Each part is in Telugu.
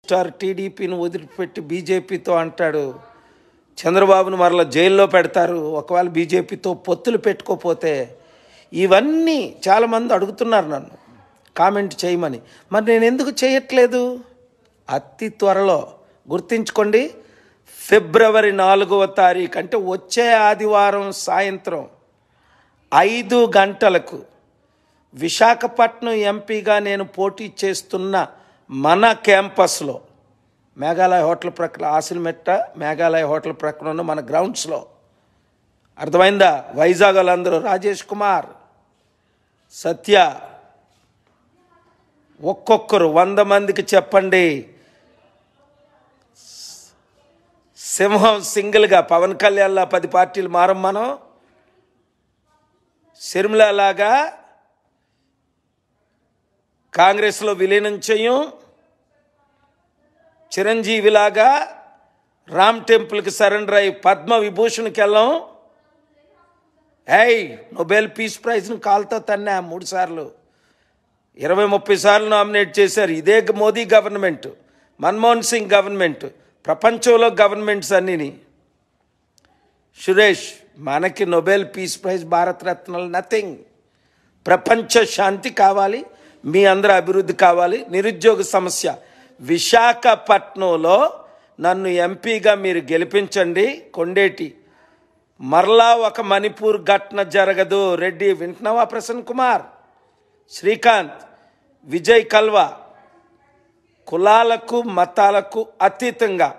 స్టార్ టీడీపీని వదిలిపెట్టి బీజేపీతో అంటాడు. చంద్రబాబును మరలా జైల్లో పెడతారు ఒకవేళ బీజేపీతో పొత్తులు పెట్టుకోపోతే. ఇవన్నీ చాలామంది అడుగుతున్నారు నన్ను కామెంట్ చేయమని. మరి నేను ఎందుకు చేయట్లేదు? అతి త్వరలో గుర్తుంచుకోండి, ఫిబ్రవరి 4వ తారీఖు అంటే వచ్చే ఆదివారం సాయంత్రం 5 గంటలకు విశాఖపట్నం ఎంపీగా నేను పోటీ చేస్తున్న మన క్యాంపస్లో మేఘాలయ హోటల్ ప్రక్కన ఆసిల్మెట్ట మేఘాలయ హోటల్ ప్రక్కన ఉన్న మన గ్రౌండ్స్లో, అర్థమైందా? వైజాగ్ వాళ్ళందరూ రాజేష్ కుమార్, సత్య, ఒక్కొక్కరు 100 మందికి చెప్పండి. సింహం సింగిల్గా పవన్ కళ్యాణ్లా 10 పార్టీలు మారం, మనం షర్మిల లాగా కాంగ్రెస్లో విలీనం చేయం, చిరంజీవిలాగా రామ్ టెంపుల్కి సరెండర్ అయ్యి పద్మ విభూషణ్కి వెళ్ళాం. నోబెల్ పీస్ ప్రైజ్ను కాల్తో తన్నా 3 సార్లు 20-30 సార్లు నామినేట్ చేశారు. ఇదే మోదీ గవర్నమెంట్, మన్మోహన్ సింగ్ గవర్నమెంట్, ప్రపంచంలో గవర్నమెంట్స్ అన్నీని. సురేష్, మనకి నోబెల్ పీస్ ప్రైజ్, భారతరత్నాలు నథింగ్. ప్రపంచ శాంతి కావాలి, మీ అందరూ అభివృద్ధి కావాలి. నిరుద్యోగ సమస్య, విశాఖపట్నంలో నన్ను ఎంపీగా మీరు గెలిపించండి. కొండేటి మరలా ఒక మణిపూర్ ఘటన జరగదు. రెడ్డి వింటున్నావా? ప్రసన్న కుమార్, శ్రీకాంత్, విజయ్ కల్వా, కులాలకు మతాలకు అతీతంగా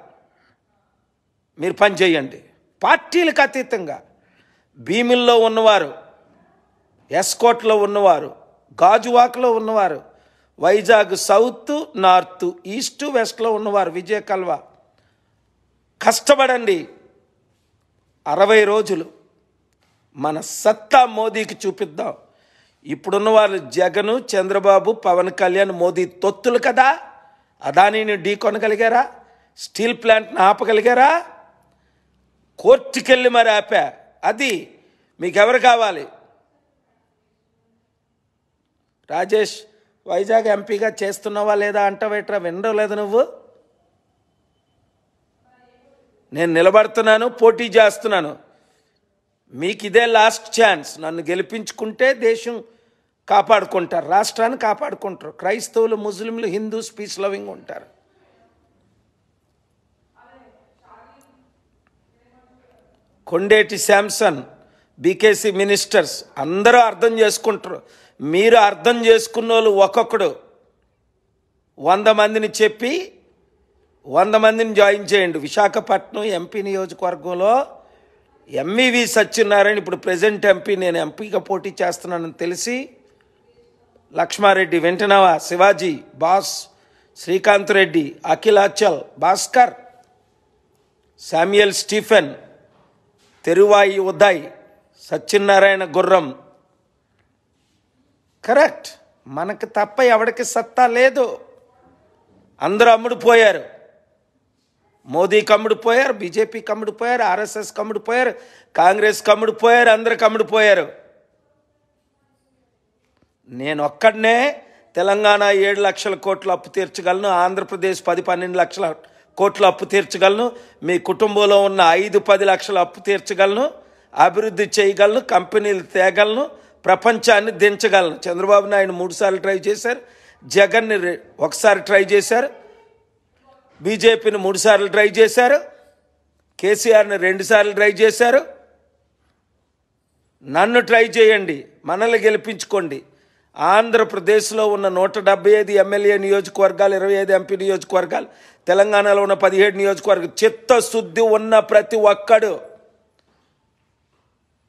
మీరు పనిచేయండి. పార్టీలకు అతీతంగా భీమిల్లో ఉన్నవారు, ఎస్కోట్లో ఉన్నవారు, గాజువాక్లో ఉన్నవారు, వైజాగ్ సౌత్, నార్త్, ఈస్ట్, వెస్ట్లో ఉన్నవారు, విజయ్ కల్వా, కష్టపడండి. 60 రోజులు మన సత్తా మోదీకి చూపిద్దాం. ఇప్పుడున్న వాళ్ళు జగను, చంద్రబాబు, పవన్ కళ్యాణ్ మోదీ తొత్తులు కదా. అదానీని ఢీ కొనగలిగారా? స్టీల్ ప్లాంట్ని ఆపగలిగారా? కోర్టుకెళ్ళి మరి ఆపా. అది మీకెవరు కావాలి? రాజేష్, వైజాగ్ ఎంపీగా చేస్తున్నావా లేదా అంటావేట్రా? వినడం లేదు నువ్వు. నేను నిలబడుతున్నాను, పోటీ చేస్తున్నాను. మీకు ఇదే లాస్ట్ ఛాన్స్. నన్ను గెలిపించుకుంటే దేశం కాపాడుకుంటారు, రాష్ట్రాన్ని కాపాడుకుంటారు. క్రైస్తవులు, ముస్లింలు, హిందూస్ పీస్ లవింగ్ ఉంటారు. కొండేటి శాంసన్, బీకేసీ మినిస్టర్స్ అందరూ అర్థం చేసుకుంటారు. మీరు అర్థం చేసుకున్న వాళ్ళు ఒక్కొక్కడు 100 మందిని చెప్పి 100 మందిని జాయిన్ చేయండి. విశాఖపట్నం ఎంపీ నియోజకవర్గంలో ఎంఈవి సత్యనారాయణ ఇప్పుడు ప్రెజెంట్ ఎంపీ, నేను ఎంపీగా పోటీ చేస్తున్నానని తెలిసి, లక్ష్మారెడ్డి వింటున్నావా? Shivaji, boss, Srikanth Reddy, Akhilachal, Bhaskar, Samuel Stephen, తెరువాయి ఉదయ్, సత్యనారాయణ గుర్రం. కరెక్ట్. మనకు తప్ప ఎవరికి సత్తా లేదు. అందరూ అమ్ముడుపోయారు. మోదీకి అమ్ముడుపోయారు, బీజేపీకి అమ్ముడుపోయారు, ఆర్ఎస్ఎస్కి అమ్ముడుపోయారు, కాంగ్రెస్కి అమ్ముడుపోయారు, అందరికి అమ్ముడుపోయారు. నేను ఒక్కడనే తెలంగాణ 7 లక్షల కోట్ల అప్పు తీర్చగలను, ఆంధ్రప్రదేశ్ 10-12 లక్షల కోట్ల అప్పు తీర్చగలను, మీ కుటుంబంలో ఉన్న 5-10 లక్షల అప్పు తీర్చగలను, అభివృద్ధి చేయగలను, కంపెనీలు తేగలను, ప్రపంచాన్ని దించగలను. చంద్రబాబు నాయుడు 3 సార్లు ట్రై చేశారు, జగన్ని 1 సారి ట్రై చేశారు, బీజేపీని 3 సార్లు ట్రై చేశారు, కేసీఆర్ని 2 సార్లు ట్రై చేశారు. నన్ను ట్రై చేయండి, మనల్ని గెలిపించుకోండి. ఆంధ్రప్రదేశ్లో ఉన్న 175 ఎమ్మెల్యే నియోజకవర్గాలు, 25 ఎంపీ నియోజకవర్గాలు, తెలంగాణలో ఉన్న 17 నియోజకవర్గాలు, చిత్తశుద్ధి ఉన్న ప్రతి ఒక్కడు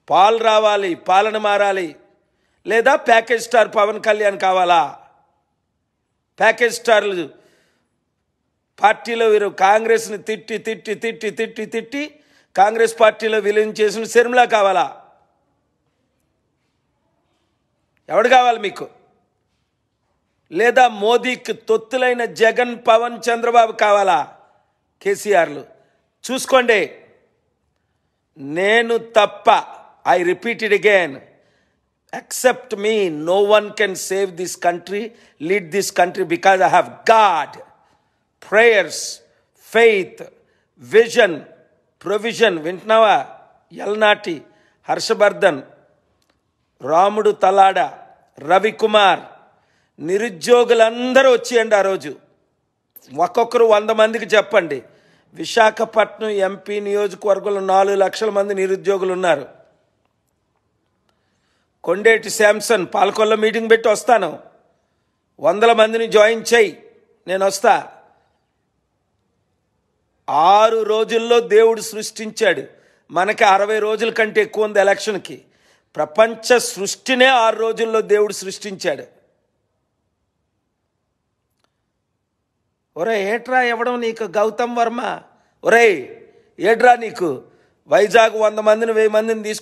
పాలు రావాలి, పాలన మారాలి. లేదా ప్యాకేజ్ స్టార్ పవన్ కళ్యాణ్ కావాలా? ప్యాకేజ్ స్టార్లు పార్టీలో వీరు కాంగ్రెస్ని తిట్టి తిట్టి తిట్టి తిట్టి తిట్టి కాంగ్రెస్ పార్టీలో విలీనం చేసిన షర్మిల కావాలా? ఎవడు కావాలి మీకు? లేదా మోదీకి తొత్తులైన జగన్, పవన్, చంద్రబాబు కావాలా? కేసీఆర్లు చూసుకోండి. నేను తప్ప, I repeat it again, except me, no one can save this country, lead this country, because I have God. Prayers, faith, vision, provision. వింటున్నావా? ఎల్నాటి, హర్షవర్ధన్, రాముడు తలాడ, రవికుమార్, నిరుద్యోగులందరూ వచ్చేయండి ఆ రోజు. ఒక్కొక్కరు 100 మందికి చెప్పండి. విశాఖపట్నం ఎంపీ నియోజకవర్గంలో 4 లక్షల మంది నిరుద్యోగులు ఉన్నారు. కొండేటి శాంసన్ పాలకొల్ల మీటింగ్ పెట్టి వస్తాను, 100 మందిని జాయిన్ చేయి, నేను వస్తా. 6 రోజుల్లో దేవుడు సృష్టించాడు. మనకి 60 రోజుల కంటే ఎక్కువ ఉంది ఎలక్షన్కి. ప్రపంచ సృష్టినే 6 రోజుల్లో దేవుడు సృష్టించాడు. ఒరే ఏట్రా ఇవ్వడం నీకు గౌతమ్ వర్మ? ఒరే ఏట్రా నీకు? వైజాగ్ 100 మందిని 1000 మందిని తీసుకు